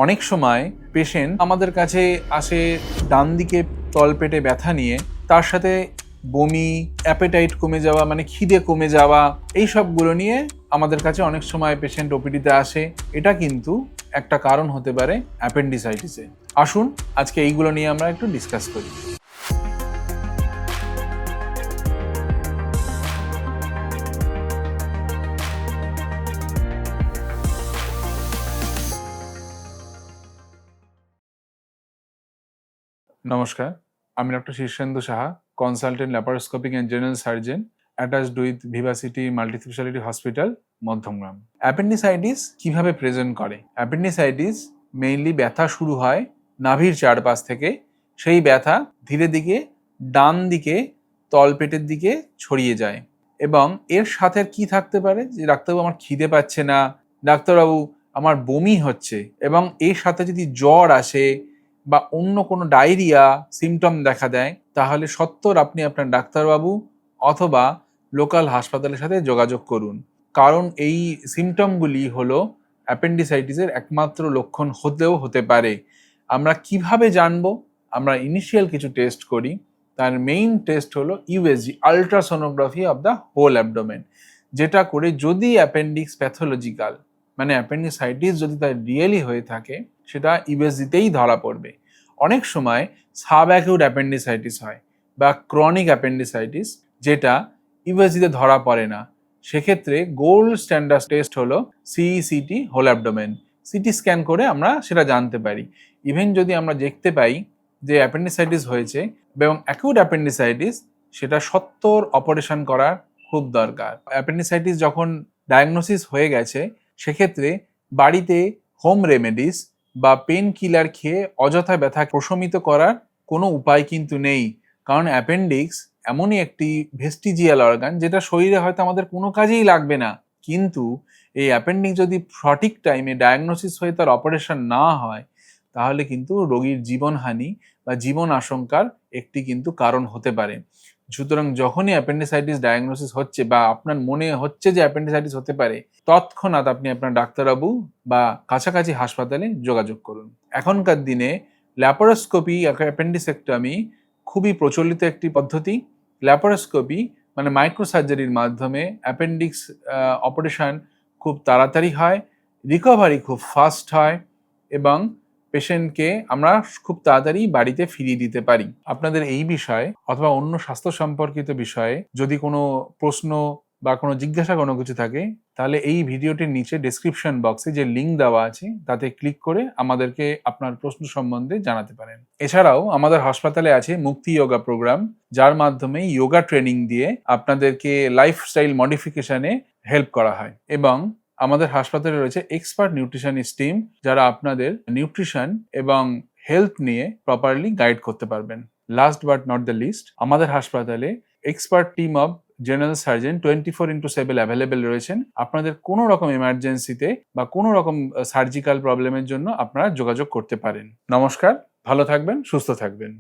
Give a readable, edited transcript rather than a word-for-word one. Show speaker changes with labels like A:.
A: অনেক সময় পেশেন্ট আমাদের কাছে আসে ডান দিকে তলপেটে ব্যথা নিয়ে, তার সাথে বমি, অ্যাপেটাইট কমে যাওয়া মানে খিদে কমে যাওয়া, এই সবগুলো নিয়ে আমাদের কাছে অনেক সময় পেশেন্ট ওপিডিতে আসে। এটা কিন্তু একটা কারণ হতে পারে অ্যাপেন্ডিসাইটিসে। আসুন আজকে এইগুলো নিয়ে আমরা একটু ডিসকাস করি। নমস্কার, আমি doctor Shirshendu Saha, consultant laparoscopic and general surgeon attached with Vivacity multispeciality hospital, Madhyamgram. Appendicitis কিভাবে প্রেজেন্ট করে? অ্যাপেন্ডিসাইটিস মেইনলি ব্যথা শুরু হয় নাভির চারপাশ থেকে। সেই ব্যথা ধীরে ধীরে ডান দিকে তলপেটের দিকে ছড়িয়ে যায় এবং এর সাথে কি থাকতে পারে যে ডাক্তারবাবু আমার খিদে পাচ্ছে না, ডাক্তারবাবু আমার বমি হচ্ছে, এবং এর সাথে যদি জ্বর আসে বা অন্য কোনো ডায়রিয়া সিমটম দেখা দেয়, তাহলে সত্বর আপনি আপনার ডাক্তারবাবু অথবা লোকাল হাসপাতালের সাথে যোগাযোগ করুন। কারণ এই সিমটমগুলি হলো অ্যাপেন্ডিসাইটিসের একমাত্র লক্ষণ হতেও হতে পারে। আমরা কিভাবে জানবো? আমরা ইনিশিয়াল কিছু টেস্ট করি। তার মেইন টেস্ট হলো USG, ultrasonography of the whole abdomen, যেটা করে যদি অ্যাপেন্ডিক্স প্যাথোলজিক্যাল মানে অ্যাপেন্ডিসাইটিস যদি তার রিয়েলি হয়ে থাকে, সেটা ইউএসজিতেই ধরা পড়বে। অনেক সময় সাব অ্যাকিউট অ্যাপেন্ডিসাইটিস হয় বা ক্রনিক অ্যাপেন্ডিসাইটিস, যেটা ইউএসজিতে ধরা পড়ে না। সেক্ষেত্রে গোল্ড স্ট্যান্ডার্ড টেস্ট হলো সিইসিটি হোল অ্যাবডোমেন। সিটি স্ক্যান করে আমরা সেটা জানতে পারি। ইভেন যদি আমরা দেখতে পাই যে অ্যাপেন্ডিসাইটিস হয়েছে এবং অ্যাকিউট অ্যাপেন্ডিসাইটিস, সেটা সত্বর অপারেশন করার খুব দরকার। অ্যাপেন্ডিসাইটিস যখন ডায়াগনোসিস হয়ে গেছে, সেক্ষেত্রে বাড়িতে হোম রেমেডিস বা পেন কিলার খেয়ে অযথা ব্যথা প্রশমিত করার কোনো উপায় কিন্তু নেই। কারণ অ্যাপেন্ডিক্স এমনই একটি ভেস্টিজিয়াল অর্গান যেটা শরীরে হয়তো আমাদের কোনো কাজেই লাগবে না, কিন্তু এই অ্যাপেন্ডিক্স যদি সঠিক টাইমে ডায়াগনোসিস হয়ে তার অপারেশন না হয়, তাহলে কিন্তু রোগীর জীবনহানি বা জীবন আশঙ্কার একটি কিন্তু কারণ হতে পারে। সুতরাং যখনই অ্যাপেন্ডিসাইটিস ডায়াগনোসিস হচ্ছে বা আপনার মনে হচ্ছে যে অ্যাপেন্ডিসাইটিস হতে পারে, তৎক্ষণাৎ আপনি আপনার ডাক্তারবাবু বা কাছাকাছি হাসপাতালে যোগাযোগ করুন। এখনকার দিনে ল্যাপারোস্কোপি অ্যাপেন্ডিসেক্টমি খুবই প্রচলিত একটি পদ্ধতি। ল্যাপারোস্কোপি মানে মাইক্রোসার্জারির মাধ্যমে অ্যাপেন্ডিক্স অপারেশন খুব তাড়াতাড়ি হয়, রিকভারি খুব ফাস্ট হয় এবং পেশেন্টকে আমরা খুব তাড়াতাড়ি বাড়িতে ফিরিয়ে দিতে পারি। আপনাদের এই বিষয়ে অথবা অন্য স্বাস্থ্য সম্পর্কিত বিষয়ে যদি কোনো প্রশ্ন বা কোনো জিজ্ঞাসা কোনো কিছু থাকে, তাহলে এই ভিডিওটির নিচে ডেসক্রিপশন বক্সে যে লিঙ্ক দেওয়া আছে তাতে ক্লিক করে আমাদেরকে আপনার প্রশ্ন সম্বন্ধে জানাতে পারেন। এছাড়াও আমাদের হাসপাতালে আছে মুক্তি যোগা প্রোগ্রাম, যার মাধ্যমে যোগা ট্রেনিং দিয়ে আপনাদেরকে লাইফস্টাইল মডিফিকেশনে হেল্প করা হয়, এবং আমাদের হাসপাতালে রয়েছে এক্সপার্ট নিউট্রিশনিস্ট টিম, যারা আপনাদের নিউট্রিশন এবং হেলথ নিয়ে প্রপারলি গাইড করতে পারবেন। Last but not the least, আমাদের হাসপাতালে expert team of general surgeon 24/7 available রয়েছেন। আপনাদের কোনো রকম এমার্জেন্সিতে বা কোনো রকম সার্জিক্যাল প্রবলেমের জন্য আপনারা যোগাযোগ করতে পারেন। নমস্কার, ভালো থাকবেন, সুস্থ থাকবেন।